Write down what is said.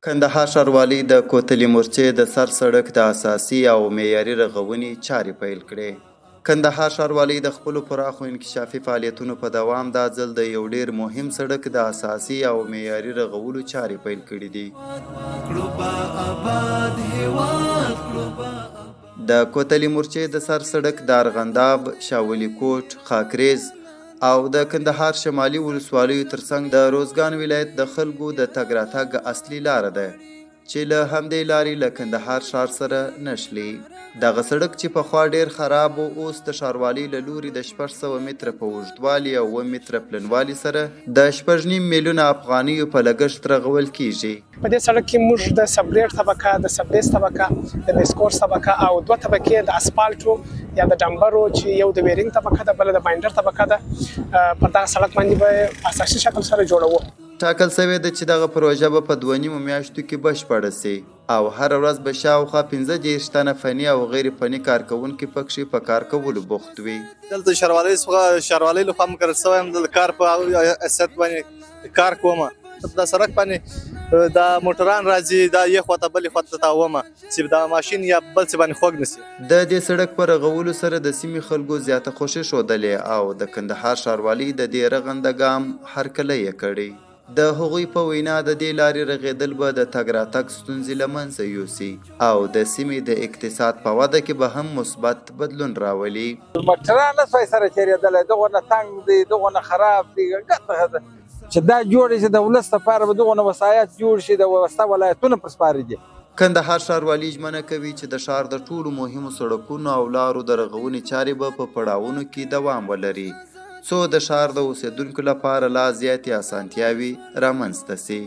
کندهار ښاروالۍ د کوتلې مورچې د سر سړک د اساسي او معیاري رغونې چارې پیل کړې. کندهار ښاروالۍ د خپلو پراخو انکشافي فعالیتونو په دوام دا ځل د یو ډیر مهم سړک د اساسي او معیاري رغولو چارې پیل کړې دي. د کوتلې مورچې د سر سړک د ارغنداب، شاولي کوټ، خاکریز او د کندهار شمالي ولسوالیو ترڅنګ د روزګان ولایت د خلکو د تګ راتګ اصلي لاره ده چې له همدې لارې له کندهار ښار سره نښلي. دغه سړک چې پخوا ډیر خراب و، اوس د ښاروالۍ له لوري د 600 متره په اوږدوالي او 9 متره پلنوالي سره د 8.5 میلیونه افغانیو په لګښت رغول کیږي. په دې سړک کې موږ د سبریټ طبقه، د سبریز طبقه، د بیسکور طبقه او 2 طبقې د اسفالټو یا د ډمبرو چې یو د ویرینګ طبقه ده، بل د باینډر طبقه ده، پر دغه سړک باندې به اساسي شکل سره جوړوو. ټاکل شوې ده چې دغه پروژه به په 2.5 میاشتو کې بشپړه سي او هر ورځ به شاوخوا 15 تنه فني او غیر فني کارکوونکي پکښې په کار کولو بوخت وي. دلته ښاروالۍ لخوا مقرر شوی یم، د کار په اساس باندې کار کوم. دا سړک باندې دا موټران راځي، دا یو خواته بلې خواته تاومه چې دا ماشین یا بل څه باندې خوږ نشي. د دې سړک په رغولو سره د سیمې خلکو زیاته خوښي ښودلې او د کندهار ښاروالۍ د دې رغنده ګام هرکلی یې کړی. د هغوی په وینا د دې لارې رغېدل به د تګ راتګ ستونزې له منځه یوسي او د سیمې د اقتصاد په وده کې به هم مثبت بدلون راولي. موټران نشوای سره تېرېدلی، دغونه تنګ دي، دغونه خراب دي. چې دا جوړ شي د ولس لپاره به دغونه وسایط جوړ شي، د وسته ولایتونه پر سپارې دي. کندهار ښاروالي ژمنه کوي چې د ښار د ټولو مهمو سړکونو او لارو د رغونې چارې به په پړاوونو کې دوام ولري څو د ښار د اوسیدونکو لپاره لا زیاتې اسانتیاوې رامنځته سي.